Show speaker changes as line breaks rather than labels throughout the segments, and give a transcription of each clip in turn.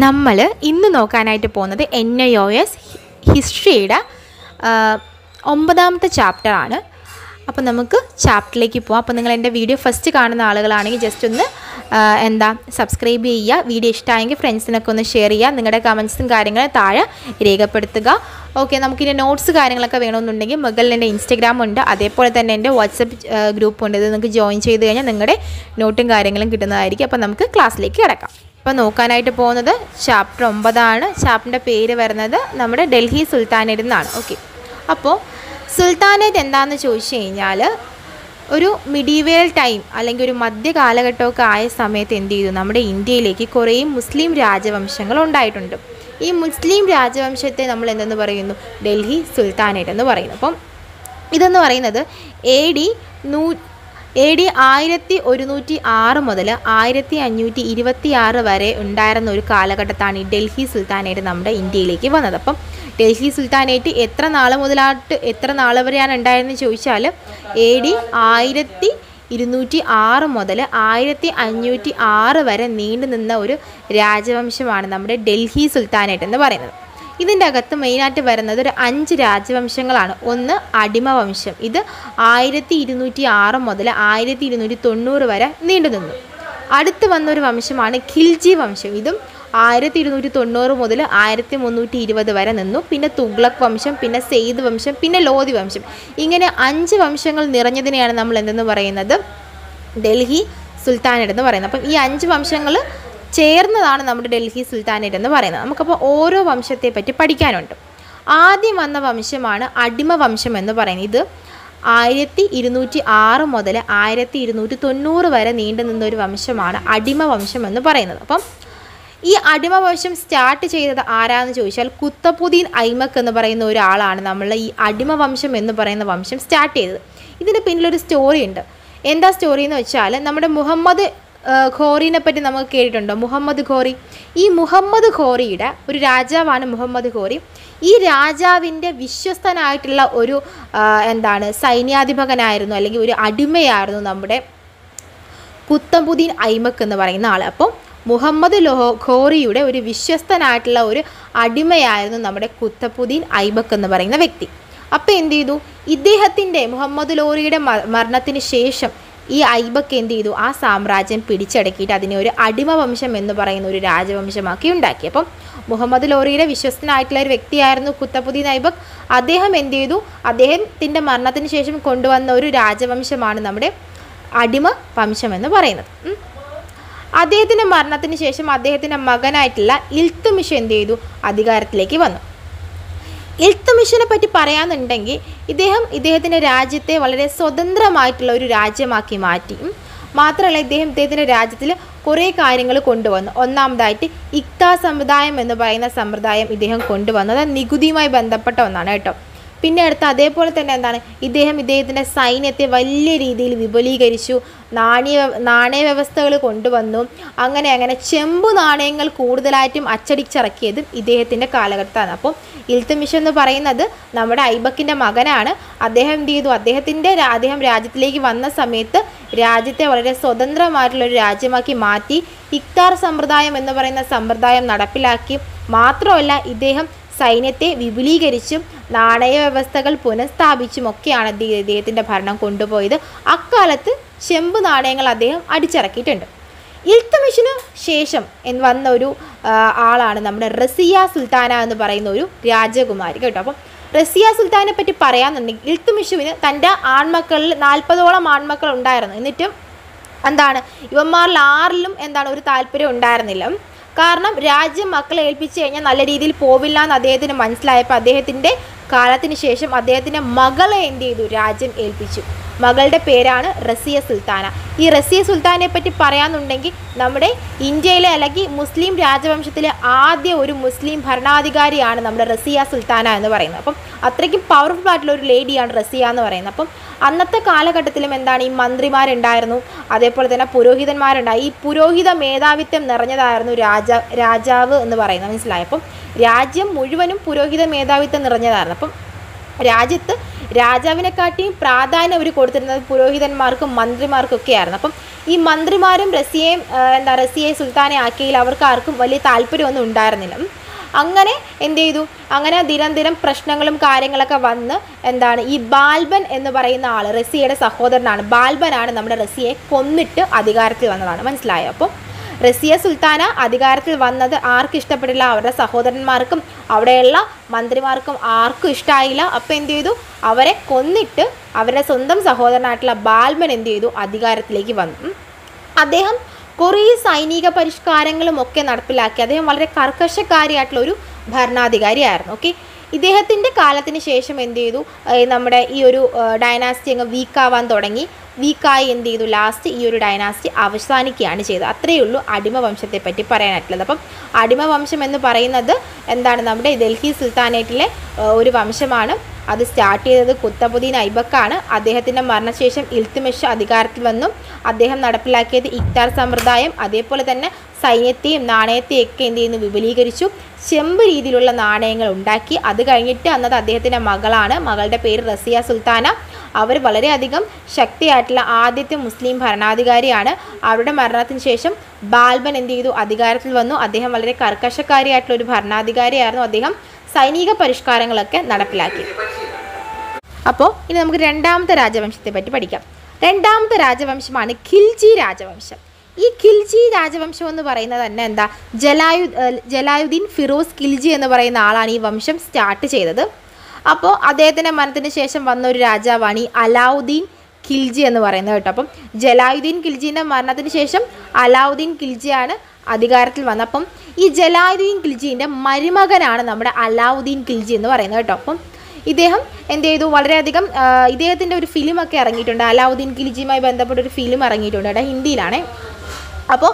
നമ്മൾ ഇന്ന് നോക്കാനായിട്ട് പോകുന്നത് NIOS ഹിസ്റ്ററിയുടെ 9ാമത്തെ ചാപ്റ്ററാണ്. അപ്പോൾ നമുക്ക് ചാപ്റ്ററിലേക്ക് പോകാം. അപ്പോൾ നിങ്ങൾ എൻ്റെ വീഡിയോ ഫസ്റ്റ് കാണുന്ന ആളുകളാണെങ്കിൽ ജസ്റ്റ് ഒന്ന് സബ്സ്ക്രൈബ് ചെയ്യുക. വീഡിയോ ഇഷ്ടമായെങ്കിൽ ഫ്രണ്ട്സിനൊക്കെ ഒന്ന് ഷെയർ ചെയ്യുക. നിങ്ങളുടെ കമൻസും കാര്യങ്ങളും താഴെ രേഖപ്പെടുത്തുക. ഓക്കെ, നമുക്കിൻ്റെ നോട്ട്സ് കാര്യങ്ങളൊക്കെ വേണമെന്നുണ്ടെങ്കിൽ മുകളിൽ എൻ്റെ ഇൻസ്റ്റഗ്രാം ഉണ്ട്, അതേപോലെ തന്നെ എൻ്റെ വാട്സപ്പ് ഗ്രൂപ്പ് ഉണ്ട്. ഇത് നിങ്ങൾക്ക് ജോയിൻ ചെയ്ത് കഴിഞ്ഞാൽ നിങ്ങളുടെ നോട്ടും കാര്യങ്ങളും കിട്ടുന്നതായിരിക്കും. അപ്പോൾ നമുക്ക് ക്ലാസ്സിലേക്ക് കിടക്കാം. ഇപ്പോൾ നോക്കാനായിട്ട് പോകുന്നത് ചാപ്റ്റർ 9 ചാപ്റ്ററിൻ്റെ പേര് വരുന്നത് നമ്മുടെ ഡൽഹി സുൽത്താനേറ്റ് എന്നാണ്. ഓക്കെ, അപ്പോൾ സുൽത്താനേറ്റ് എന്താണെന്ന് ചോദിച്ചു കഴിഞ്ഞാൽ ഒരു മിഡീവൽ ടൈം അല്ലെങ്കിൽ ഒരു മധ്യ കാലഘട്ടമൊക്കെ ആയ സമയത്ത് എന്ത് ചെയ്തു, നമ്മുടെ ഇന്ത്യയിലേക്ക് കുറേ മുസ്ലിം രാജവംശങ്ങൾ ഉണ്ടായിട്ടുണ്ട്. ഈ മുസ്ലിം രാജവംശത്തെ നമ്മൾ എന്തെന്ന് പറയുന്നു, ഡൽഹി സുൽത്താനേറ്റ് എന്ന് പറയുന്നു. അപ്പം ഇതെന്ന് പറയുന്നത് AD 1106 മുതൽ 1526 വരെ ഉണ്ടായിരുന്ന ഒരു കാലഘട്ടത്താണ് ഈ ഡൽഹി സുൽത്താനേറ്റ് നമ്മുടെ ഇന്ത്യയിലേക്ക് വന്നത്. അപ്പം ഡൽഹി സുൽത്താനേറ്റ് എത്ര നാൾ മുതലായിട്ട് എത്ര നാൾ വരെയാണ് ഉണ്ടായതെന്ന് ചോദിച്ചാൽ AD 1206 മുതൽ 1506 വരെ നീണ്ടു നിന്ന ഒരു രാജവംശമാണ് നമ്മുടെ ഡൽഹി സുൽത്താനേറ്റ് എന്ന് പറയുന്നത്. ഇതിൻ്റെ അകത്ത് മെയിനായിട്ട് വരുന്നത് ഒരു 5 രാജവംശങ്ങളാണ്. ഒന്ന് അടിമവംശം, ഇത് 1206 മുതൽ 1290 വരെ നീണ്ടു നിന്നു. അടുത്ത് വന്നൊരു വംശമാണ് ഖിൽജി വംശം, ഇതും 1290 മുതൽ 1320 വരെ നിന്നു. പിന്നെ തുഗ്ലക് വംശം, പിന്നെ സെയ്ദ് വംശം, പിന്നെ ലോധി വംശം. ഇങ്ങനെ 5 വംശങ്ങൾ നിറഞ്ഞതിനെയാണ് നമ്മൾ എന്തെന്ന് പറയുന്നത്, ഡൽഹി സുൽത്താനേറ്റ് എന്ന് പറയുന്നത്. അപ്പം ഈ 5 വംശങ്ങൾ ചേർന്നതാണ് നമ്മുടെ ഡൽഹി സുൽത്താനേറ്റ് എന്ന് പറയുന്നത്. നമുക്കപ്പോൾ ഓരോ വംശത്തെ പറ്റി പഠിക്കാനുണ്ട്. ആദ്യം വന്ന വംശമാണ് അടിമ വംശം എന്ന് പറയുന്നത്. ഇത് 1206 മുതൽ 1290 വരെ നീണ്ടു നിന്നൊരു വംശമാണ് അടിമ വംശം എന്ന് പറയുന്നത്. അപ്പം ഈ അടിമ വംശം സ്റ്റാർട്ട് ചെയ്തത് ആരാന്ന് ചോദിച്ചാൽ കുത്തബുദ്ദീൻ ഐബക്ക് എന്ന് പറയുന്ന ഒരാളാണ് നമ്മൾ ഈ അടിമ വംശം എന്ന് പറയുന്ന വംശം സ്റ്റാർട്ട് ചെയ്തത്. ഇതിന് പിന്നിലൊരു സ്റ്റോറി ഉണ്ട്. എന്താ സ്റ്റോറി എന്ന് വെച്ചാൽ നമ്മുടെ മുഹമ്മദ് ഘോറിനെ പറ്റി നമുക്ക് കേട്ടിട്ടുണ്ടോ? മുഹമ്മദ് ഘോറി, ഈ മുഹമ്മദ് ഘോറിയുടെ ഒരു രാജാവാണ് മുഹമ്മദ് ഘോറി. ഈ രാജാവിൻ്റെ വിശ്വസ്തനായിട്ടുള്ള ഒരു സൈന്യാധിപകനായിരുന്നു, അല്ലെങ്കിൽ ഒരു അടിമയായിരുന്നു നമ്മുടെ കുത്തബുദ്ദീൻ ഐബക്ക് എന്ന് പറയുന്ന ആൾ. അപ്പം മുഹമ്മദ് ഘോറിയുടെ ഒരു വിശ്വസ്തനായിട്ടുള്ള ഒരു അടിമയായിരുന്നു നമ്മുടെ കുത്തബുദ്ദീൻ ഐബക്ക് എന്ന് പറയുന്ന വ്യക്തി. അപ്പോൾ എന്ത് ചെയ്തു, ഇദ്ദേഹത്തിൻ്റെ മുഹമ്മദ് ഘോറിയുടെ മരണത്തിന് ശേഷം ഈ ഐബക്ക് എന്ത് ചെയ്തു, ആ സാമ്രാജ്യം പിടിച്ചടക്കിയിട്ട് അതിനെ ഒരു അടിമവംശം എന്ന് പറയുന്ന ഒരു രാജവംശമാക്കി ഉണ്ടാക്കി. അപ്പം മുഹമ്മദ് ഘോറിയുടെ വിശ്വസ്തനായിട്ടുള്ള ഒരു വ്യക്തിയായിരുന്നു കുത്തബുദ്ദീൻ ഐബക്ക്. അദ്ദേഹം എന്ത് ചെയ്തു, അദ്ദേഹത്തിൻ്റെ മരണത്തിന് ശേഷം കൊണ്ടുവന്ന ഒരു രാജവംശമാണ് നമ്മുടെ അടിമ വംശം എന്ന് പറയുന്നത്. അദ്ദേഹത്തിൻ്റെ മരണത്തിന് ശേഷം അദ്ദേഹത്തിൻ്റെ മകനായിട്ടുള്ള ഇൽത്തുമിഷ് എന്ത് ചെയ്തു, അധികാരത്തിലേക്ക് വന്നു. ഇൽത്തുമിഷിനെ പറ്റി പറയാന്നുണ്ടെങ്കിൽ ഇദ്ദേഹത്തിൻ്റെ രാജ്യത്തെ വളരെ സ്വതന്ത്രമായിട്ടുള്ള ഒരു രാജ്യമാക്കി മാറ്റി. മാത്രമല്ല ഇദ്ദേഹത്തിൻ്റെ രാജ്യത്തിൽ കുറേ കാര്യങ്ങൾ കൊണ്ടുവന്നു. ഒന്നാമതായിട്ട് ഇക്ത സമുദായം എന്ന് പറയുന്ന സമ്പ്രദായം ഇദ്ദേഹം കൊണ്ടുവന്നത് നികുതിയുമായി ബന്ധപ്പെട്ട ഒന്നാണ് കേട്ടോ. പിന്നെ അടുത്ത് അതേപോലെ തന്നെ ഇദ്ദേഹത്തിൻ്റെ സൈന്യത്തെ വലിയ രീതിയിൽ വിപുലീകരിച്ചു, നാണയ വ്യവസ്ഥകൾ കൊണ്ടുവന്നു. അങ്ങനെ ചെമ്പു നാണയങ്ങൾ കൂടുതലായിട്ടും അച്ചടിച്ചിറക്കിയതും ഇദ്ദേഹത്തിൻ്റെ കാലഘട്ടത്താണ്. അപ്പം ഇൽത്തുമിഷ് എന്ന് പറയുന്നത് നമ്മുടെ ഐബക്കിൻ്റെ മകനാണ്. അദ്ദേഹം എന്ത് ചെയ്തു, അദ്ദേഹം രാജ്യത്തിലേക്ക് വന്ന സമയത്ത് രാജ്യത്തെ വളരെ സ്വതന്ത്രമായിട്ടുള്ളൊരു രാജ്യമാക്കി മാറ്റി. ഇക്താർ സമ്പ്രദായം എന്ന് പറയുന്ന സമ്പ്രദായം നടപ്പിലാക്കി. മാത്രമല്ല ഇദ്ദേഹം സൈന്യത്തെ വിപുലീകരിച്ചും നാണയ വ്യവസ്ഥകൾ പുനഃസ്ഥാപിച്ചുമൊക്കെയാണ് ഇദ്ദേഹത്തിൻ്റെ ഭരണം കൊണ്ടുപോയത്. അക്കാലത്ത് ചെമ്പ് നാണയങ്ങൾ അദ്ദേഹം അടിച്ചിറക്കിയിട്ടുണ്ട്. ഇൽത്തുമിഷിന് ശേഷം വന്ന ഒരു ആളാണ് നമ്മുടെ റസിയ സുൽത്താന എന്ന് പറയുന്ന ഒരു രാജകുമാരി കേട്ടോ. അപ്പം റസിയ സുൽത്താനെ പറ്റി പറയാന്നുണ്ടെങ്കിൽ ഇൽത്തുമിഷുവിന് തൻ്റെ ആൺമക്കളിൽ 40ഓളം ആൺമക്കൾ ഉണ്ടായിരുന്നു. എന്നിട്ടും ഇവന്മാരിൽ ആരിലും ഒരു താല്പര്യം ഉണ്ടായിരുന്നില്ല. കാരണം രാജ്യം മക്കളെ ഏൽപ്പിച്ചു കഴിഞ്ഞാൽ നല്ല രീതിയിൽ പോവില്ല എന്ന് അദ്ദേഹത്തിന് മനസ്സിലായപ്പോൾ അദ്ദേഹത്തിൻ്റെ കാലത്തിന് ശേഷം അദ്ദേഹത്തിൻ്റെ മകളെ എന്ത് ചെയ്തു, രാജ്യം ഏൽപ്പിച്ചു. മകളുടെ പേരാണ് റസിയ സുൽത്താന. ഈ റസിയ സുൽത്താനെ പറ്റി പറയാന്നുണ്ടെങ്കിൽ നമ്മുടെ ഇന്ത്യയിലെ അല്ലെങ്കിൽ മുസ്ലിം രാജവംശത്തിലെ ആദ്യ ഒരു മുസ്ലിം ഭരണാധികാരിയാണ് നമ്മുടെ റസിയ സുൽത്താന എന്ന് പറയുന്നത്. അപ്പം അത്രയ്ക്കും പവർഫുൾ ആയിട്ടുള്ള ഒരു ലേഡിയാണ് റസിയ എന്ന് പറയുന്നത്. അപ്പം അന്നത്തെ കാലഘട്ടത്തിലും ഈ മന്ത്രിമാരുണ്ടായിരുന്നു, അതേപോലെ തന്നെ പുരോഹിതന്മാരുണ്ടായി. ഈ പുരോഹിത മേധാവിത്വം നിറഞ്ഞതായിരുന്നു രാജാവ് എന്ന് പറയുന്നത്, മനസ്സിലായി. അപ്പം രാജ്യം മുഴുവനും പുരോഹിത മേധാവിത്വം നിറഞ്ഞതായിരുന്നു. അപ്പം രാജ്യത്ത് രാജാവിനെക്കാട്ടിയും പ്രാധാന്യം അവർ കൊടുത്തിരുന്നത് പുരോഹിതന്മാർക്കും മന്ത്രിമാർക്കും ഒക്കെ ആയിരുന്നു. അപ്പം ഈ മന്ത്രിമാരും റസിയെ സുൽത്താനെ ആക്കിയതിൽ അവർക്ക് ആർക്കും വലിയ താല്പര്യമൊന്നും ഉണ്ടായിരുന്നില്ല. അങ്ങനെ എന്ത് ചെയ്തു, അങ്ങനെ ദിനം പ്രശ്നങ്ങളും കാര്യങ്ങളൊക്കെ വന്ന് ഈ ബാൽബൻ എന്ന് പറയുന്ന ആൾ റസിയയുടെ സഹോദരനാണ്. ബാൽബനാണ് നമ്മുടെ റസിയെ കൊന്നിട്ട് അധികാരത്തിൽ വന്നതാണ്. മനസ്സിലായോ? അപ്പോൾ റസിയ സുൽത്താന അധികാരത്തിൽ വന്നത് ആർക്കും ഇഷ്ടപ്പെട്ടില്ല. അവരുടെ സഹോദരന്മാർക്കും അവിടെയുള്ള മന്ത്രിമാർക്കും ആർക്കും ഇഷ്ടമായില്ല. അപ്പോൾ എന്ത് ചെയ്തു, അവരെ കൊന്നിട്ട് അവരുടെ സ്വന്തം സഹോദരനായിട്ടുള്ള ബാൽബൻ എന്ത് ചെയ്തു, അധികാരത്തിലേക്ക് വന്നു. അദ്ദേഹം കുറേ സൈനിക പരിഷ്കാരങ്ങളും ഒക്കെ നടപ്പിലാക്കി. അദ്ദേഹം വളരെ കർക്കശക്കാരിയായിട്ടുള്ള ഒരു ഭരണാധികാരിയായിരുന്നു. ഓക്കെ, ഇദ്ദേഹത്തിൻ്റെ കാലത്തിന് ശേഷം എന്ത് ചെയ്തു, നമ്മുടെ ഈ ഒരു ഡൈനാസ്റ്റി അങ്ങ് വീക്കാവാൻ തുടങ്ങി. വീക്കായി എന്ത് ചെയ്തു, ലാസ്റ്റ് ഈ ഒരു ഡൈനാസ്റ്റി അവസാനിക്കുകയാണ് ചെയ്തത്. അത്രയേ ഉള്ളൂ അടിമ വംശത്തെ പറ്റി പറയാനായിട്ടുള്ളത്. അപ്പം അടിമ വംശം എന്ന് പറയുന്നത് നമ്മുടെ ഡൽഹി സുൽത്താനേറ്റിലെ ഒരു വംശമാണ്. അത് സ്റ്റാർട്ട് ചെയ്തത് കുത്തബുദ്ദീൻ ഐബക്കാണ്. അദ്ദേഹത്തിൻ്റെ മരണശേഷം ഇൽത്തുമിഷ് അധികാരത്തിൽ വന്നു. അദ്ദേഹം നടപ്പിലാക്കിയത് ഇഖ്താർ സമ്പ്രദായം, അതേപോലെ തന്നെ സൈന്യത്തെയും നാണയത്തെയും ഒക്കെ എന്ത് ചെയ്യുന്നു, വിപുലീകരിച്ചു. ചെമ്പ് രീതിയിലുള്ള നാണയങ്ങൾ ഉണ്ടാക്കി. അത് കഴിഞ്ഞിട്ട് അന്നത് അദ്ദേഹത്തിൻ്റെ മകളാണ്. മകളുടെ പേര് റസിയ സുൽത്താന. അവർ വളരെയധികം ശക്തിയായിട്ടുള്ള ആദ്യത്തെ മുസ്ലിം ഭരണാധികാരിയാണ്. അവരുടെ മരണത്തിന് ശേഷം ബാൽബൻ എന്ത് ചെയ്തു, അധികാരത്തിൽ വന്നു. അദ്ദേഹം വളരെ കർക്കശക്കാരിയായിട്ടുള്ള ഒരു ഭരണാധികാരിയായിരുന്നു. അദ്ദേഹം സൈനിക പരിഷ്കാരങ്ങളൊക്കെ നടപ്പിലാക്കി. അപ്പോൾ ഇനി നമുക്ക് രണ്ടാമത്തെ രാജവംശത്തെ പറ്റി പഠിക്കാം. രണ്ടാമത്തെ രാജവംശമാണ് ഖിൽജി രാജവംശം. ഈ ഖിൽജി രാജവംശം എന്ന് പറയുന്നത് തന്നെ ജലായുദ്ദീൻ ഫിറോസ് ഖിൽജി എന്ന് പറയുന്ന ആളാണ് ഈ വംശം സ്റ്റാർട്ട് ചെയ്തത്. അപ്പോൾ അദ്ദേഹത്തിൻ്റെ മരണത്തിന് ശേഷം വന്ന ഒരു രാജാവാണ് ഈ അലാവുദ്ദീൻ ഖിൽജി എന്ന് പറയുന്നത് കേട്ടോ. അപ്പം ജലായുദ്ദീൻ ഖിൽജീൻ്റെ മരണത്തിന് ശേഷം അലാവുദ്ദീൻ ഖിൽജിയാണ് അധികാരത്തിൽ വന്നത്. അപ്പം ഈ ജലാലുദ്ദീൻ ഖിൽജീൻ്റെ മരുമകനാണ് നമ്മുടെ അലാവുദ്ദീൻ ഖിൽജി എന്ന് പറയുന്നത് കേട്ടോ. അപ്പം ഇദ്ദേഹം എന്ത് ചെയ്തു, വളരെയധികം ഇദ്ദേഹത്തിൻ്റെ ഒരു ഫിലിമൊക്കെ ഇറങ്ങിയിട്ടുണ്ട്. അലാവുദ്ദീൻ ഖിൽജിയുമായി ബന്ധപ്പെട്ട ഒരു ഫിലിം ഇറങ്ങിയിട്ടുണ്ട് കേട്ടോ, ഹിന്ദിയിലാണ്. അപ്പോൾ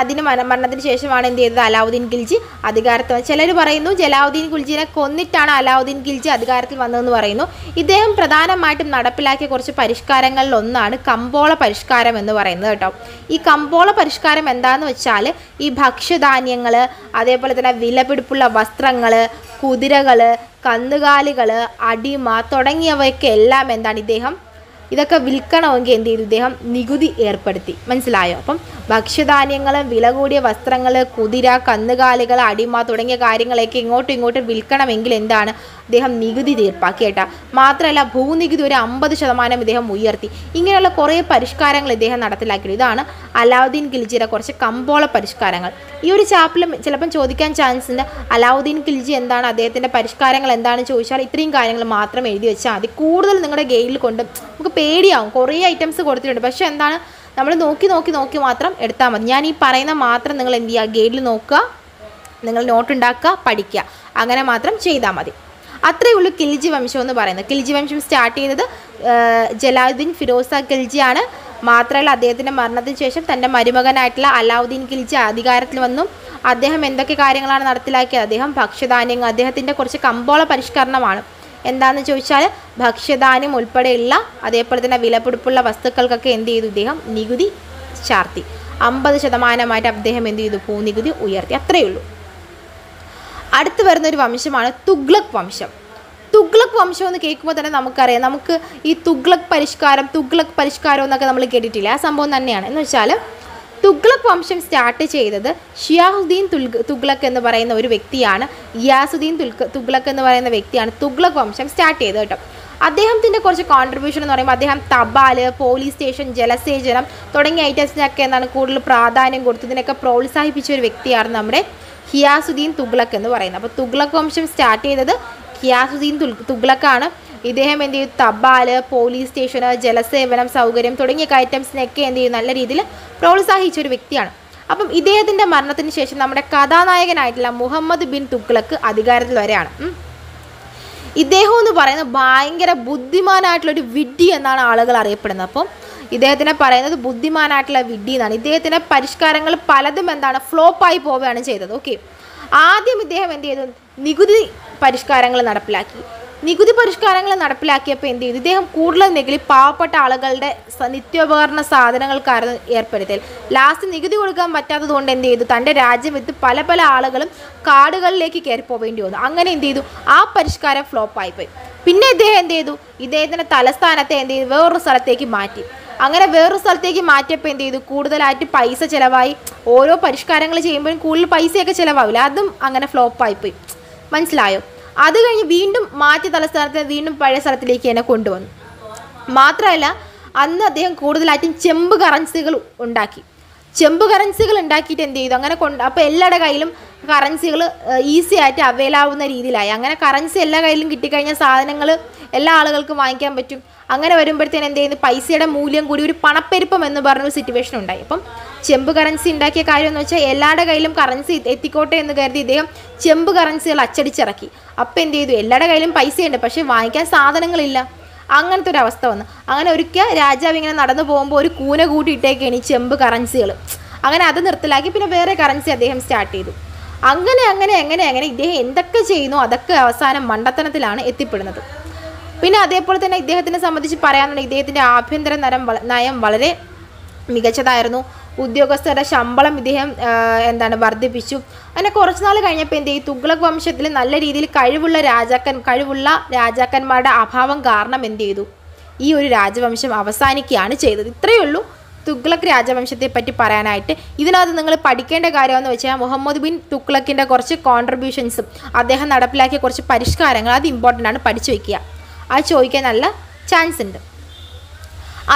അതിന് മരണത്തിന് ശേഷമാണ് എന്ത് ചെയ്തത്, അലാവുദ്ദീൻ ഖിൽജി അധികാരത്തിൽ വന്നത്. ചിലർ പറയുന്നു ജലാലുദ്ദീൻ ഖിൽജിനെ കൊന്നിട്ടാണ് അലാവുദ്ദീൻ ഖിൽജി അധികാരത്തിൽ വന്നതെന്ന് പറയുന്നു. ഇദ്ദേഹം പ്രധാനമായിട്ടും നടപ്പിലാക്കിയ കുറച്ച് പരിഷ്കാരങ്ങളിൽ ഒന്നാണ് കമ്പോള പരിഷ്കാരം എന്ന് പറയുന്നത് കേട്ടോ. ഈ കമ്പോള പരിഷ്കാരം എന്താണെന്ന് വെച്ചാൽ ഈ ഭക്ഷ്യധാന്യങ്ങൾ, അതേപോലെ തന്നെ വിലപിടിപ്പുള്ള വസ്ത്രങ്ങൾ, കുതിരകൾ, കന്നുകാലികൾ, അടിമ തുടങ്ങിയവയൊക്കെ എല്ലാം ഇദ്ദേഹം ഇതൊക്കെ വിൽക്കണമെങ്കിൽ എന്ത് ചെയ്തു, ഇദ്ദേഹം നികുതി ഏർപ്പെടുത്തി. മനസ്സിലായോ? അപ്പം ഭക്ഷ്യധാന്യങ്ങൾ, വില കൂടിയ വസ്ത്രങ്ങൾ, കുതിര, കന്നുകാലികൾ, അടിമ തുടങ്ങിയ കാര്യങ്ങളൊക്കെ ഇങ്ങോട്ടും വിൽക്കണമെങ്കിൽ അദ്ദേഹം നികുതി തീർപ്പാക്കി കേട്ടോ. മാത്രമല്ല ഭൂനികുതി ഒരു 50% ഇദ്ദേഹം ഉയർത്തി. ഇങ്ങനെയുള്ള കുറേ പരിഷ്കാരങ്ങൾ ഇദ്ദേഹം നടപ്പിലാക്കി. ഇതാണ് അലാവുദ്ദീൻ ഖിൽജിയുടെ കുറച്ച് കമ്പോള പരിഷ്കാരങ്ങൾ. ഈ ഒരു ചാപ്റ്ററിൽ ചിലപ്പം ചോദിക്കാൻ ചാൻസ് ഉണ്ട്, അലാവുദ്ദീൻ ഖിൽജി അദ്ദേഹത്തിൻ്റെ പരിഷ്കാരങ്ങൾ എന്താണെന്ന് ചോദിച്ചാൽ ഇത്രയും കാര്യങ്ങൾ മാത്രം എഴുതി വെച്ചാൽ മതി. കൂടുതൽ നിങ്ങളുടെ ഗൈഡിൽ കൊണ്ട് നമുക്ക് പേടിയാവും. കുറേ ഐറ്റംസ് കൊടുത്തിട്ടുണ്ട്. പക്ഷേ നമ്മൾ നോക്കി മാത്രം എടുത്താൽ മതി. ഞാൻ ഈ പറയുന്ന മാത്രം നിങ്ങൾ എന്ത് ചെയ്യുക, ഗൈഡിൽ നോക്കുക, നിങ്ങൾ നോട്ട് ഉണ്ടാക്കുക, പഠിക്കുക, അങ്ങനെ മാത്രം ചെയ്താൽ മതി. അത്രയേ ഉള്ളൂ ഖിൽജി വംശം എന്ന് പറയുന്നത്. ഖിൽജി വംശം സ്റ്റാർട്ട് ചെയ്തത് ജലാലുദ്ദീൻ ഫിറോസ ഖിൽജിയാണ്. മാത്രമല്ല അദ്ദേഹത്തിൻ്റെ മരണത്തിന് ശേഷം തൻ്റെ മരുമകനായിട്ടുള്ള അലാവുദ്ദീൻ ഖിൽജി അധികാരത്തിൽ വന്നു. അദ്ദേഹം എന്തൊക്കെ കാര്യങ്ങളാണ് നടപ്പിലാക്കിയത്, അദ്ദേഹം ഭക്ഷ്യധാന്യങ്ങൾ, അദ്ദേഹത്തിൻ്റെ കുറച്ച് കമ്പോള പരിഷ്കരണമാണ്. എന്താണെന്ന് ചോദിച്ചാൽ ഭക്ഷ്യധാന്യം ഉൾപ്പെടെയുള്ള അതേപോലെ വിലപിടിപ്പുള്ള വസ്തുക്കൾക്കൊക്കെ എന്ത് ചെയ്തു, ഇദ്ദേഹം നികുതി ചാർത്തി. 50% അദ്ദേഹം എന്ത് ചെയ്തു, ഭൂനികുതി ഉയർത്തി. അത്രയേ ഉള്ളൂ. അടുത്ത് വരുന്നൊരു വംശമാണ് തുഗ്ലക് വംശം. തുഗ്ലക് വംശം എന്ന് കേൾക്കുമ്പോൾ തന്നെ നമുക്കറിയാം, നമുക്ക് ഈ തുഗ്ലക് പരിഷ്കാരം എന്നൊക്കെ നമ്മൾ കേട്ടിട്ടില്ല. ആ സംഭവം തന്നെയാണ്. എന്ന് വെച്ചാൽ തുഗ്ലക് വംശം സ്റ്റാർട്ട് ചെയ്തത് ഷിയാസുദ്ദീൻ തുഗ്ലക് എന്ന് പറയുന്ന ഒരു വ്യക്തിയാണ്. ഗിയാസുദ്ദീൻ തുഗ്ലക് എന്ന് പറയുന്ന വ്യക്തിയാണ് തുഗ്ലക് വംശം സ്റ്റാർട്ട് ചെയ്തത് കേട്ടോ. അദ്ദേഹത്തിൻ്റെ കുറച്ച് കോൺട്രിബ്യൂഷൻ എന്ന് പറയുമ്പോൾ അദ്ദേഹം തപാൽ, പോലീസ് സ്റ്റേഷൻ, ജലസേചനം തുടങ്ങിയ ഐറ്റംസിനൊക്കെ കൂടുതൽ പ്രാധാന്യം കൊടുത്തതിനൊക്കെ പ്രോത്സാഹിപ്പിച്ച ഒരു വ്യക്തിയാണ് നമ്മുടെ ഗിയാസുദ്ദീൻ തുഗ്ലക് എന്ന് പറയുന്നത്. അപ്പോൾ തുഗ്ലക് വംശം സ്റ്റാർട്ട് ചെയ്തത് ഗിയാസുദ്ദീൻ തുഗ്ലക്കാണ്. ഇദ്ദേഹം എന്ത് ചെയ്തു, തപാൽ, പോലീസ് സ്റ്റേഷൻ, ജലസേവനം സൗകര്യം തുടങ്ങിയ ഐറ്റംസിനൊക്കെ എന്ത് ചെയ്യും, നല്ല രീതിയിൽ പ്രോത്സാഹിപ്പിച്ച ഒരു വ്യക്തിയാണ്. അപ്പം ഇദ്ദേഹത്തിൻ്റെ മരണത്തിന് ശേഷം നമ്മുടെ കഥാനായകനായിട്ടുള്ള മുഹമ്മദ് ബിൻ തുഗ്ലക്ക് അധികാരത്തിൽ വരെയാണ്. ഇദ്ദേഹം എന്ന് പറയുന്നത് ഭയങ്കര ബുദ്ധിമാനായിട്ടുള്ളൊരു വിഡ്ഢി എന്നാണ് ആളുകൾ അറിയപ്പെടുന്നത്. അപ്പം ഇദ്ദേഹത്തിനെ പറയുന്നത് ബുദ്ധിമാനായിട്ടുള്ള വിഡ്ഢി എന്നാണ്. ഇദ്ദേഹത്തിൻ്റെ പരിഷ്കാരങ്ങൾ പലതും ഫ്ലോപ്പായി പോവുകയാണ് ചെയ്തത്. ഓക്കെ, ആദ്യം ഇദ്ദേഹം എന്ത് ചെയ്തു, നികുതി പരിഷ്കാരങ്ങൾ നടപ്പിലാക്കി. നികുതി പരിഷ്കാരങ്ങൾ നടപ്പിലാക്കിയപ്പോൾ എന്ത് ചെയ്തു, ഇദ്ദേഹം കൂടുതൽ നികുതി പാവപ്പെട്ട ആളുകളുടെ നിത്യോപകരണ സാധനങ്ങൾക്കായിരുന്നു ഏർപ്പെടുത്തിയത്. ലാസ്റ്റ് നികുതി കൊടുക്കാൻ പറ്റാത്തത് കൊണ്ട് എന്ത് ചെയ്തു, തൻ്റെ രാജ്യം വിട്ട് പല ആളുകളും കാടുകളിലേക്ക് കയറി പോവേണ്ടി വന്നു. അങ്ങനെ എന്ത് ചെയ്തു, ആ പരിഷ്കാരം ഫ്ലോപ്പായിപ്പോയി. പിന്നെ ഇദ്ദേഹം എന്ത് ചെയ്തു, ഇദ്ദേഹത്തിൻ്റെ തലസ്ഥാനത്തെ എന്ത് ചെയ്തു, വേറൊരു സ്ഥലത്തേക്ക് മാറ്റി. അങ്ങനെ വേറൊരു സ്ഥലത്തേക്ക് മാറ്റിയപ്പോൾ എന്ത് ചെയ്തു, കൂടുതലായിട്ട് പൈസ ചിലവായി. ഓരോ പരിഷ്കാരങ്ങൾ ചെയ്യുമ്പോഴും കൂടുതൽ പൈസയൊക്കെ ചിലവാവില്ല, അതും അങ്ങനെ ഫ്ലോപ്പായിപ്പോയി. മനസ്സിലായോ? അത് കഴിഞ്ഞ് വീണ്ടും മാറ്റി തലസ്ഥാനത്ത് വീണ്ടും പഴയ സ്ഥലത്തിലേക്ക് തന്നെ കൊണ്ടുവന്നു. മാത്രമല്ല അന്ന് അദ്ദേഹം കൂടുതലായിട്ടും ചെമ്പ് കറൻസികൾ ഉണ്ടാക്കി. ചെമ്പ് കറൻസികൾ ഉണ്ടാക്കിയിട്ട് എന്ത് ചെയ്തു, അങ്ങനെ അപ്പോൾ എല്ലാവരുടെ കയ്യിലും കറൻസികൾ ഈസി ആയിട്ട് അവൈലാവുന്ന രീതിയിലായി. അങ്ങനെ കറൻസി എല്ലാ കയ്യിലും കിട്ടിക്കഴിഞ്ഞാൽ സാധനങ്ങൾ എല്ലാ ആളുകൾക്കും വാങ്ങിക്കാൻ പറ്റും. അങ്ങനെ വരുമ്പോഴത്തേന് എന്ത് ചെയ്യുന്നു, പൈസയുടെ മൂല്യം കൂടി ഒരു പണപ്പെരുപ്പം എന്ന് പറഞ്ഞൊരു സിറ്റുവേഷൻ ഉണ്ടായി. അപ്പം ചെമ്പ് കറൻസി ഉണ്ടാക്കിയ കാര്യം എന്ന് വെച്ചാൽ എല്ലാവരുടെ കയ്യിലും കറൻസി എത്തിക്കോട്ടെ എന്ന് കരുതി ഇദ്ദേഹം ചെമ്പ് കറൻസികൾ അച്ചടിച്ചിറക്കി. അപ്പോൾ എന്ത് ചെയ്തു, എല്ലാവരുടെ കയ്യിലും പൈസയുണ്ട്, പക്ഷേ വാങ്ങിക്കാൻ സാധനങ്ങളില്ല. അങ്ങനത്തെ ഒരു അവസ്ഥ വന്നു. അങ്ങനെ ഒരിക്കൽ രാജാവ് ഇങ്ങനെ നടന്നു പോകുമ്പോൾ ഒരു കൂന കൂട്ടിയിട്ടേക്കാണ് ഈ ചെമ്പ് കറൻസികൾ. അങ്ങനെ അത് നിർത്തലാക്കി പിന്നെ വേറെ കറൻസി അദ്ദേഹം സ്റ്റാർട്ട് ചെയ്തു. അങ്ങനെ ഇദ്ദേഹം എന്തൊക്കെ ചെയ്യുന്നു അതൊക്കെ അവസാനം മണ്ടത്തനത്തിലാണ് എത്തിപ്പെടുന്നത്. പിന്നെ അതേപോലെ തന്നെ ഇദ്ദേഹത്തിനെ സംബന്ധിച്ച് പറയാനുണ്ടെങ്കിൽ ഇദ്ദേഹത്തിൻ്റെ ആഭ്യന്തര നയം വളരെ മികച്ചതായിരുന്നു. ഉദ്യോഗസ്ഥരുടെ ശമ്പളം ഇദ്ദേഹം വർദ്ധിപ്പിച്ചു. അങ്ങനെ കുറച്ച് നാൾ കഴിഞ്ഞപ്പോൾ എന്ത് ചെയ്യും, തുഗ്ലക് വംശത്തിൽ നല്ല രീതിയിൽ കഴിവുള്ള രാജാക്കന്മാരുടെ അഭാവം കാരണം എന്ത് ചെയ്തു, ഈ ഒരു രാജവംശം അവസാനിക്കുകയാണ് ചെയ്തത്. ഇത്രയേ ഉള്ളൂ തുഗ്ലക് രാജവംശത്തെ പറ്റി പറയാനായിട്ട്. ഇതിനകത്ത് നിങ്ങൾ പഠിക്കേണ്ട കാര്യമെന്ന് വെച്ചാൽ മുഹമ്മദ് ബിൻ തുഗ്ലക്കിൻ്റെ കുറച്ച് കോൺട്രിബ്യൂഷൻസും അദ്ദേഹം നടപ്പിലാക്കിയ കുറച്ച് പരിഷ്കാരങ്ങൾ അത് ഇമ്പോർട്ടൻ്റ് ആണ്, പഠിച്ചു വയ്ക്കുക. അത് ചോദിക്കാൻ നല്ല ചാൻസ് ഉണ്ട്.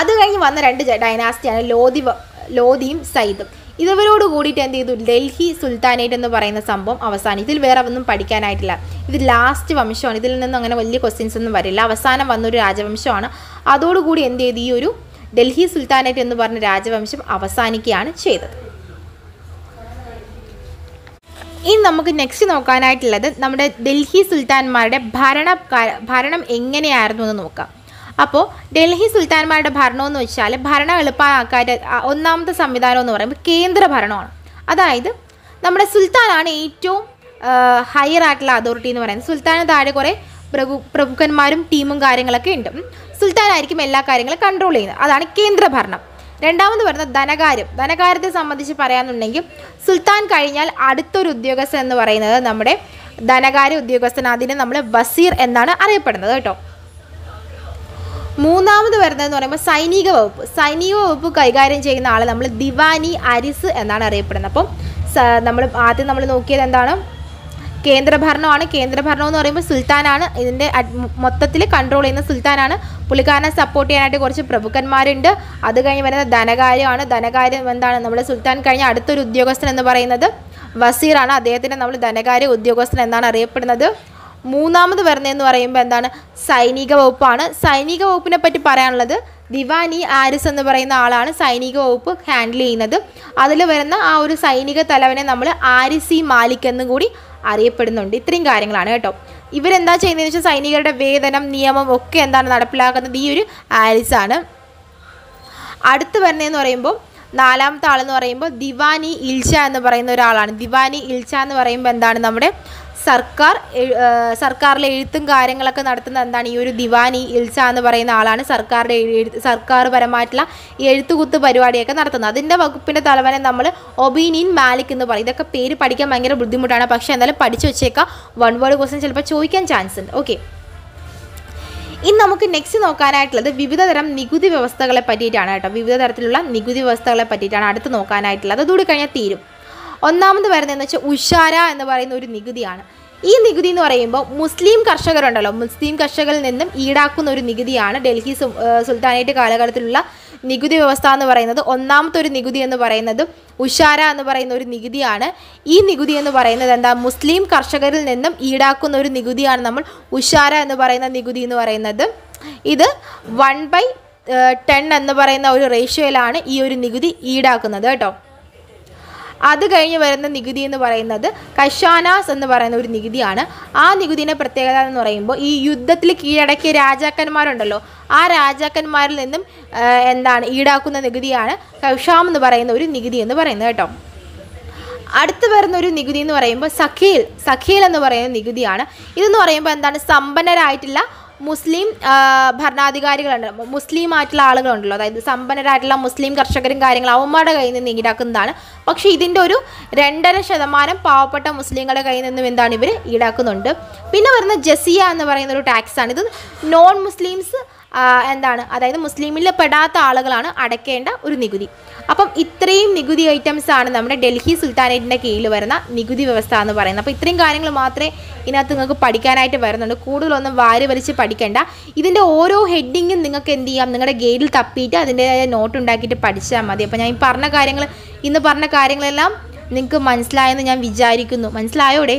അത് കഴിഞ്ഞ് വന്ന 2 ഡൈനാസ്റ്റിയാണ് ലോധിയും സൈദും. ഇവരോട് കൂടിയിട്ട് എന്ത് ചെയ്തു, ഡൽഹി സുൽത്താനേറ്റ് എന്ന് പറയുന്ന സംഭവം അവസാനം. ഇതിൽ വേറെ ഒന്നും പഠിക്കാനായിട്ടില്ല. ഇത് ലാസ്റ്റ് വംശമാണ്. ഇതിൽ നിന്നും അങ്ങനെ വലിയ ക്വസ്റ്റ്യൻസ് ഒന്നും വരില്ല. അവസാനം വന്നൊരു രാജവംശമാണ്. അതോടുകൂടി എന്ത് ചെയ്തു, ഈ ഒരു ഡൽഹി സുൽത്താനേറ്റ് എന്ന് പറഞ്ഞ രാജവംശം അവസാനിക്കുകയാണ് ചെയ്തത്. ഇനി നമുക്ക് നെക്സ്റ്റ് നോക്കാനായിട്ടുള്ളത് നമ്മുടെ ഡൽഹി സുൽത്താൻമാരുടെ ഭരണം എങ്ങനെയായിരുന്നു എന്ന് നോക്കാം. അപ്പോൾ ഡൽഹി സുൽത്താൻമാരുടെ ഭരണം എന്ന് വെച്ചാൽ ഭരണം എളുപ്പമാക്കാൻ ഒന്നാമത്തെ സംവിധാനം എന്ന് പറയുമ്പോൾ കേന്ദ്ര ഭരണമാണ്. അതായത് നമ്മുടെ സുൽത്താനാണ് ഏറ്റവും ഹയർ ആയിട്ടുള്ള അതോറിറ്റി എന്ന് പറയുന്നത്. സുൽത്താന് താഴെ കുറേ പ്രഭുക്കന്മാരും ടീമും കാര്യങ്ങളൊക്കെ ഉണ്ട്. സുൽത്താനായിരിക്കും എല്ലാ കാര്യങ്ങളും കൺട്രോൾ ചെയ്യുന്നത്. അതാണ് കേന്ദ്ര ഭരണം. രണ്ടാമത് വരുന്നത് ധനകാര്യത്തെ സംബന്ധിച്ച് പറയാനുണ്ടെങ്കിൽ സുൽത്താൻ കഴിഞ്ഞാൽ അടുത്തൊരു ഉദ്യോഗസ്ഥൻ എന്ന് പറയുന്നത് നമ്മുടെ ധനകാര്യ ഉദ്യോഗസ്ഥൻ. അതിനെ നമ്മൾ വസീർ എന്നാണ് അറിയപ്പെടുന്നത് കേട്ടോ. മൂന്നാമത് വരുന്നതെന്ന് പറയുമ്പോൾ സൈനിക വകുപ്പ് കൈകാര്യം ചെയ്യുന്ന ആളെ നമ്മൾ ദിവാനി അരിസ് എന്നാണ് അറിയപ്പെടുന്നത്. അപ്പം ആദ്യം നമ്മൾ നോക്കിയത് എന്താണ്, കേന്ദ്രഭരണമാണ്. കേന്ദ്രഭരണം എന്ന് പറയുമ്പോൾ സുൽത്താനാണ് ഇതിൻ്റെ മൊത്തത്തിൽ കൺട്രോൾ ചെയ്യുന്ന സുൽത്താനാണ്. പുള്ളിക്കാരനെ സപ്പോർട്ട് ചെയ്യാനായിട്ട് കുറച്ച് പ്രഭുക്കന്മാരുണ്ട്. അത് കഴിഞ്ഞ് വരുന്നത് ധനകാര്യമാണ്. ധനകാര്യം എന്താണ്, നമ്മുടെ സുൽത്താൻ കഴിഞ്ഞ അടുത്തൊരു ഉദ്യോഗസ്ഥൻ എന്ന് പറയുന്നത് വസീറാണ്. അദ്ദേഹത്തിനെ നമ്മൾ ധനകാര്യ ഉദ്യോഗസ്ഥൻ എന്നാണ് അറിയപ്പെടുന്നത്. മൂന്നാമത് വരുന്നതെന്ന് പറയുമ്പോൾ എന്താണ്, സൈനിക വകുപ്പാണ്. സൈനിക വകുപ്പിനെ പറ്റി പറയാനുള്ളത് ദിവാനി ആരിസ് എന്ന് പറയുന്ന ആളാണ് സൈനിക വകുപ്പ് ഹാൻഡിൽ ചെയ്യുന്നത്. അതിൽ വരുന്ന ആ ഒരു സൈനിക തലവനെ നമ്മൾ ആരിസി മാലിക് എന്നും കൂടി അറിയപ്പെടുന്നുണ്ട്. ഇത്രയും കാര്യങ്ങളാണ് കേട്ടോ. ഇവരെന്താ ചെയ്യുന്നതെന്ന് വെച്ചാൽ സൈനികരുടെ വേതനം നിയമം ഒക്കെ നടപ്പിലാക്കുന്നത് ഈ ഒരു ആരിസാണ്. അടുത്ത് വരുന്നതെന്ന് പറയുമ്പോൾ നാലാമത്തെ ആളെന്ന് പറയുമ്പോൾ ദിവാനി ഇൽഷ എന്ന് പറയുന്ന ഒരാളാണ്. ദിവാനി ഇൽഷ എന്ന് പറയുമ്പോൾ എന്താണ്, നമ്മുടെ സർക്കാരിലെ എഴുത്തും കാര്യങ്ങളൊക്കെ നടത്തുന്ന എന്താണ് ഈ ഒരു ദിവാനി ഇൽഷ എന്ന് പറയുന്ന ആളാണ്. സർക്കാർ പരമായിട്ടുള്ള എഴുത്തുകുത്ത് പരിപാടിയൊക്കെ നടത്തുന്നത്. അതിൻ്റെ വകുപ്പിൻ്റെ തലവനെ നമ്മൾ ഒബീനിൻ മാലിക് എന്ന് പറയും. ഇതൊക്കെ പേര് പഠിക്കാൻ ഭയങ്കര ബുദ്ധിമുട്ടാണ്, പക്ഷേ എന്തായാലും പഠിച്ചു വെച്ചേക്കാം. 1 വേർഡ് ക്വസ്റ്റ്യൻ ചിലപ്പോൾ ചോദിക്കാൻ ചാൻസ് ഉണ്ട്. ഓക്കെ, ഇനി നമുക്ക് നെക്സ്റ്റ് നോക്കാനായിട്ടുള്ളത് വിവിധ തരം നികുതി വ്യവസ്ഥകളെ പറ്റിയിട്ടാണ് കേട്ടോ. വിവിധ തരത്തിലുള്ള നികുതി വ്യവസ്ഥകളെ പറ്റിയിട്ടാണ് അടുത്ത് നോക്കാനായിട്ടുള്ളത്. അതുകൂടി കഴിഞ്ഞാൽ തീരും. ഒന്നാമത് വരുന്നതെന്ന് വെച്ചാൽ ഉഷാര എന്ന് പറയുന്ന ഒരു നികുതിയാണ്. ഈ നികുതി എന്ന് പറയുമ്പോൾ മുസ്ലിം കർഷകരുണ്ടല്ലോ, മുസ്ലിം കർഷകരിൽ നിന്നും ഈടാക്കുന്ന ഒരു നികുതിയാണ് ഡൽഹി സുൽത്താനേറ്റ് കാലഘട്ടത്തിലുള്ള നികുതി വ്യവസ്ഥ എന്ന് പറയുന്നത്. ഒന്നാമത്തെ ഒരു നികുതി എന്ന് പറയുന്നത് ഉഷാര എന്ന് പറയുന്ന ഒരു നികുതിയാണ്. ഈ നികുതി എന്ന് പറയുന്നത് എന്താ, മുസ്ലിം കർഷകരിൽ നിന്നും ഈടാക്കുന്ന ഒരു നികുതിയാണ് നമ്മൾ ഉഷാര എന്ന് പറയുന്ന നികുതി എന്ന് പറയുന്നത്. ഇത് 1/10 എന്ന് പറയുന്ന ഒരു റേഷ്യോയിലാണ് ഈ ഒരു നികുതി ഈടാക്കുന്നത് കേട്ടോ. അത് കഴിഞ്ഞ് വരുന്ന നികുതി എന്ന് പറയുന്നത് കഷാനാസ് എന്ന് പറയുന്ന ഒരു നികുതിയാണ്. ആ നികുതിയുടെ പ്രത്യേകത എന്ന് പറയുമ്പോൾ ഈ യുദ്ധത്തിൽ കീഴടക്കിയ രാജാക്കന്മാരുണ്ടല്ലോ, ആ രാജാക്കന്മാരിൽ നിന്നും ഈടാക്കുന്ന നികുതിയാണ് കൗഷാം എന്ന് പറയുന്ന ഒരു നികുതി എന്ന് പറയുന്നത് കേട്ടോ. അടുത്ത് വരുന്ന ഒരു നികുതി എന്ന് പറയുമ്പോൾ സഖീൽ എന്ന് പറയുന്ന നികുതിയാണ്. ഇതെന്ന് പറയുമ്പോൾ സമ്പന്നരായിട്ടുള്ള മുസ്ലിം ഭരണാധികാരികളുണ്ട്, മുസ്ലിം ആയിട്ടുള്ള ആളുകളുണ്ടല്ലോ, അതായത് സമ്പന്നരായിട്ടുള്ള മുസ്ലിം കർഷകരും കാര്യങ്ങളും അവന്മാരുടെ കയ്യിൽ നിന്ന് ഈടാക്കുന്നതാണ്. പക്ഷേ ഇതിൻ്റെ ഒരു 2.5% പാവപ്പെട്ട മുസ്ലിങ്ങളുടെ കയ്യിൽ നിന്നും എന്താണ് ഇവർ ഈടാക്കുന്നുണ്ട്. പിന്നെ വരുന്ന ജസിയ എന്ന് പറയുന്ന ഒരു ടാക്സാണ്. ഇത് നോൺ മുസ്ലിംസ് എന്താണ്, അതായത് മുസ്ലിമിൽ പെടാത്ത ആളുകളാണ് അടയ്ക്കേണ്ട ഒരു നികുതി. അപ്പം ഇത്രയും നികുതി ഐറ്റംസ് ആണ് നമ്മുടെ ഡൽഹി സുൽത്താനേറ്റിൻ്റെ കീഴിൽ വരുന്ന നികുതി വ്യവസ്ഥ എന്ന് പറയുന്നത്. അപ്പോൾ ഇത്രയും കാര്യങ്ങൾ മാത്രമേ ഇതിനകത്ത് നിങ്ങൾക്ക് പഠിക്കാനായിട്ട് വരുന്നുണ്ട്. കൂടുതലൊന്നും വാരി വലിച്ച് പഠിക്കേണ്ട. ഇതിൻ്റെ ഓരോ ഹെഡിങ്ങും നിങ്ങൾക്ക് എന്ത് ചെയ്യാം, നിങ്ങളുടെ ഗൈഡിൽ തപ്പിയിട്ട് അതിൻ്റെതായ നോട്ട് ഉണ്ടാക്കിയിട്ട് പഠിച്ചാൽ മതി. അപ്പോൾ ഞാൻ ഇന്ന് പറഞ്ഞ കാര്യങ്ങളെല്ലാം നിങ്ങൾക്ക് മനസ്സിലായെന്ന് ഞാൻ വിചാരിക്കുന്നു. മനസ്സിലായോടെ?